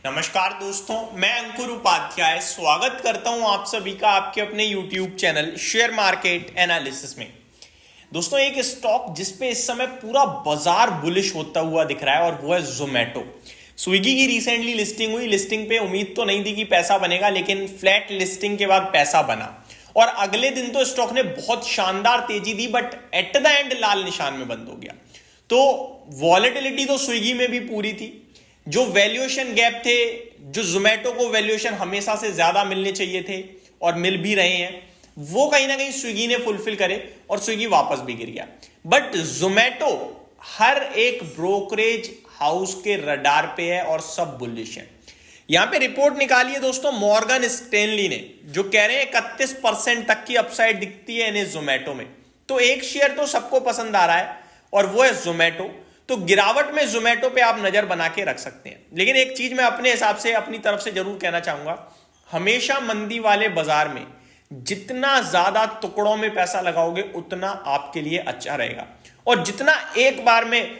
नमस्कार दोस्तों, मैं अंकुर उपाध्याय स्वागत करता हूं आप सभी का आपके अपने YouTube channel share market analysis में। दोस्तों, एक स्टॉक जिसपे इस समय पूरा बाजार बुलिश होता हुआ दिख रहा है और वो है जोमेटो। स्विगी की रिसेंटली लिस्टिंग हुई। लिस्टिंग पे उम्मीद तो नहीं थी कि पैसा बनेगा, लेकिन फ्लैट लिस्टिंग के बाद पैसा बना और अगले दिन तो स्टॉक ने बहुत शानदार तेजी दी, बट एट द एंड लाल निशान में बंद हो गया। तो वॉलेटिलिटी तो स्विगी में भी पूरी थी। जो वैल्यूएशन गैप थे, जो जोमेटो को वैल्यूएशन हमेशा से ज्यादा मिलने चाहिए थे और मिल भी रहे हैं, वो कहीं ना कहीं स्विगी ने फुलफिल करे और स्विगी वापस भी गिर गया। बट जोमेटो हर एक ब्रोकरेज हाउस के रडार पे है और सब बुलिश है। यहां पे रिपोर्ट निकाली है दोस्तों मॉर्गन स्टैनली ने, जो कह रहे हैं 31% तक की अपसाइड दिखती है इन्हें जोमेटो में। तो एक शेयर तो सबको पसंद आ रहा है और वो है जोमेटो। तो गिरावट में जोमेटो पे आप नजर बना के रख सकते हैं, लेकिन एक चीज मैं अपने हिसाब से अपनी तरफ से जरूर कहना चाहूंगा, हमेशा मंदी वाले बाजार में जितना ज्यादा टुकड़ों में पैसा लगाओगे उतना आपके लिए अच्छा रहेगा, और जितना एक बार में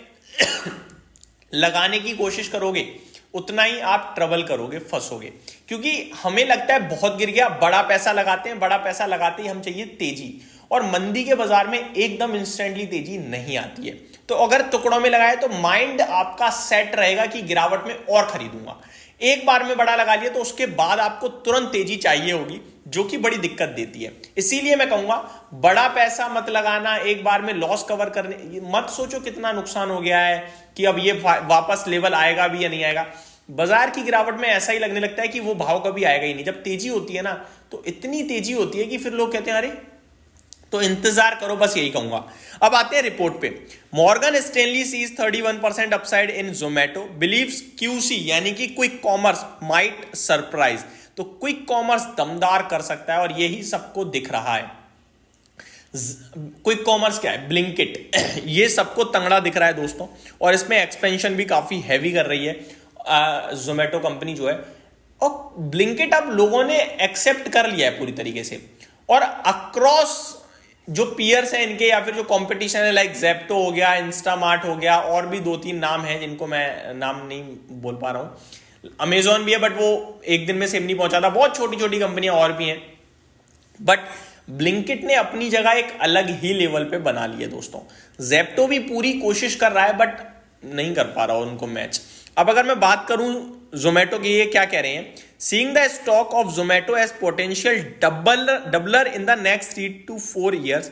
लगाने की कोशिश करोगे उतना ही आप ट्रबल करोगे, फंसोगे। क्योंकि हमें लगता है बहुत गिर गया, बड़ा पैसा लगाते हैं, बड़ा पैसा लगाते ही हम चाहिए तेजी, और मंदी के बाजार में एकदम इंस्टेंटली तेजी नहीं आती है। तो अगर टुकड़ों में लगाए तो माइंड आपका सेट रहेगा कि गिरावट में और खरीदूंगा। एक बार में बड़ा लगा लिया तो उसके बाद आपको तुरंत तेजी चाहिए होगी, जो कि बड़ी दिक्कत देती है। इसीलिए मैं कहूंगा बड़ा पैसा मत लगाना, एक बार में लॉस कवर करने मत सोचो कितना नुकसान हो गया है कि अब ये वापस लेवल आएगा भी या नहीं आएगा। बाजार की गिरावट में ऐसा ही लगने लगता है कि वो भाव कभी आएगा ही नहीं। जब तेजी होती है ना, तो इतनी तेजी होती है कि फिर लोग कहते हैं अरे तो इंतजार करो, बस यही कहूंगा। अब आते हैं रिपोर्ट पे। मॉर्गन स्टैनली सीज 31% अपसाइड इन जोमेटो, बिलीव्स क्यूसी यानी कि क्विक कॉमर्स माइट सरप्राइज। तो क्विक कॉमर्स दमदार कर सकता है और यही सबको दिख रहा है। क्विक कॉमर्स क्या है? ब्लिंकिट ये सबको तंगड़ा दिख रहा है दोस्तों, और इसमें एक्सपेंशन भी काफी हैवी कर रही है जोमेटो कंपनी जो है। और ब्लिंकिट अब लोगों ने एक्सेप्ट कर लिया है पूरी तरीके से, और अक्रॉस जो पीयर्स हैं इनके या फिर जो कंपटीशन है, लाइक जेप्टो हो गया, इंस्टामार्ट हो गया, और भी 2-3 नाम हैं जिनको मैं नाम नहीं बोल पा रहा हूं। अमेजॉन भी है, बट वो एक दिन में सेम नहीं पहुंचा था। बहुत छोटी छोटी कंपनियां और भी हैं, बट ब्लिंकिट ने अपनी जगह एक अलग ही लेवल पे बना ली है दोस्तों। जेप्टो भी पूरी कोशिश कर रहा है, बट नहीं कर पा रहा उनको मैच। अब अगर मैं बात करूं जोमेटो की, ये क्या कह रहे हैं? Seeing the stock of Zomato as potential doubler in the next 3 to 4 years,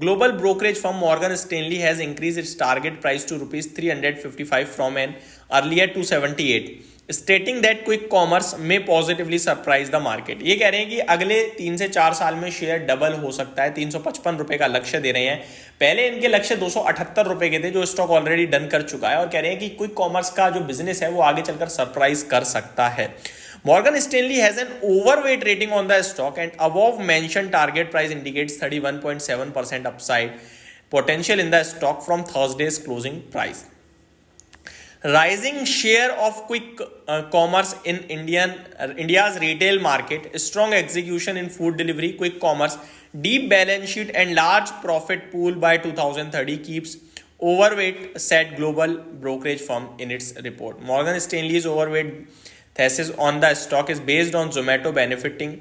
global brokerage firm Morgan Stanley has increased its target price to rupees 355 from an earlier 278, stating that quick commerce may positively surprise the market. ये कह रहे हैं कि अगले 3 से 4 साल में share double हो सकता है। 355 रुपए का लक्ष्य दे रहे हैं। पहले इनके लक्ष्य 278 रुपए के थे, जो स्टॉक ऑलरेडी डन कर चुका है, और कह रहे हैं कि क्विक कॉमर्स का जो बिजनेस है वो आगे चलकर सरप्राइज कर सकता है। Morgan Stanley has an overweight rating on the stock, and above mentioned target price indicates 31.7% upside potential in the stock from Thursday's closing price. Rising share of quick commerce in India's retail market, strong execution in food delivery, quick commerce, deep balance sheet and large profit pool by 2030 keeps overweight, said global brokerage firm in its report. Morgan Stanley's overweight thesis on the stock is based on Zomato benefiting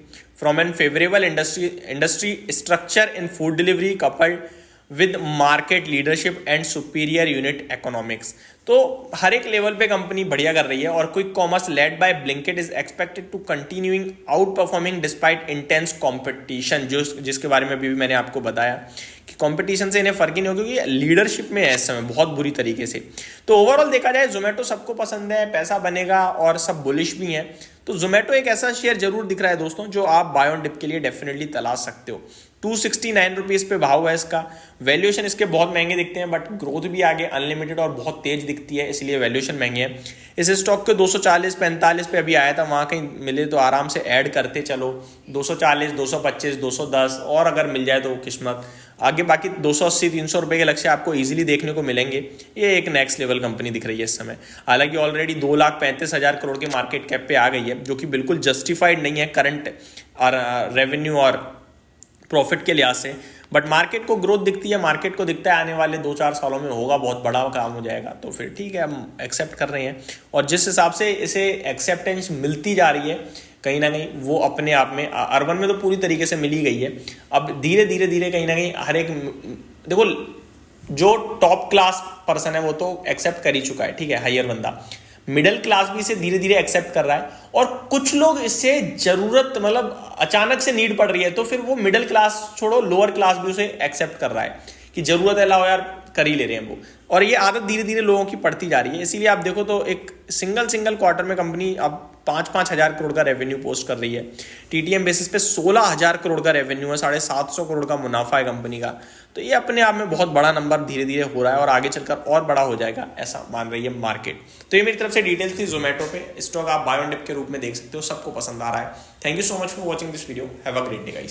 from a favorable industry structure in food delivery coupled with market leadership and superior unit economics. तो हर एक level पे company बढ़िया कर रही है, और quick commerce led by Blinkit is expected to continuing outperforming despite intense competition, जिसके बारे में भी मैंने आपको बताया कि कंपटीशन से इन्हें फर्क ही नहीं होगा, क्योंकि लीडरशिप में है इस समय बहुत बुरी तरीके से। तो ओवरऑल देखा जाए जोमेटो सबको पसंद है, पैसा बनेगा और सब बुलिश भी हैं। तो जोमेटो एक ऐसा शेयर जरूर दिख रहा है दोस्तों जो आप बाय ऑन डिप के लिए डेफिनेटली तलाश सकते हो। 269 रुपीज पे भाव है इसका। वैल्यूएशन इसके बहुत महंगे दिखते हैं, बट ग्रोथ भी आगे अनलिमिटेड और बहुत तेज दिखती है, इसलिए वैल्यूएशन महंगे है। इस स्टॉक के 240-45 पे अभी आया था, वहां कहीं मिले तो आराम से ऐड करते चलो। 240, 225, 210 और अगर मिल जाए तो किस्मत आगे। बाकी 280-300 रुपए के लक्ष्य आपको इजीली देखने को मिलेंगे। ये एक नेक्स्ट लेवल कंपनी दिख रही है इस समय। हालांकि ऑलरेडी 2,35,000 करोड़ के मार्केट कैप पे आ गई है, जो कि बिल्कुल जस्टिफाइड नहीं है करंट और रेवेन्यू और प्रॉफिट के लिहाज से, बट मार्केट को ग्रोथ दिखती है, मार्केट को दिखता है आने वाले 2-4 सालों में होगा, बहुत बड़ा काम हो जाएगा, तो फिर ठीक है, हम एक्सेप्ट कर रहे हैं। और जिस हिसाब से इसे एक्सेप्टेंस मिलती जा रही है कहीं ना कहीं, वो अपने आप में अर्बन में तो पूरी तरीके से मिल ही गई है। अब धीरे धीरे धीरे कहीं ना कहीं हर एक, देखो जो टॉप क्लास पर्सन है वो तो एक्सेप्ट कर ही चुका है, ठीक है, हायर बंदा, मिडिल क्लास भी इसे धीरे धीरे एक्सेप्ट कर रहा है, और कुछ लोग इससे जरूरत, मतलब अचानक से नीड पड़ रही है, तो फिर वो मिडिल क्लास छोड़ो, लोअर क्लास भी उसे एक्सेप्ट कर रहा है कि जरूरत है, लाओ यार कर ही ले रहे हैं वो। और ये आदत धीरे धीरे लोगों की पड़ती जा रही है। इसीलिए आप देखो तो एक सिंगल क्वार्टर में कंपनी अब 5-5 हजार करोड़ का रेवेन्यू पोस्ट कर रही है। टीटीएम बेसिस पे 16,000 करोड़ का रेवेन्यू है, 750 करोड़ का मुनाफा है कंपनी का। तो ये अपने आप में बहुत बड़ा नंबर धीरे धीरे हो रहा है और आगे चलकर और बड़ा हो जाएगा, ऐसा मान रही है मार्केट। तो ये मेरी तरफ से डिटेल्स थी जोमेटो पे। स्टॉक आप बाय ऑन डिप के रूप में देख सकते हो, सबको पसंद आ रहा है। Thank you so much for watching this video. Have a great day guys.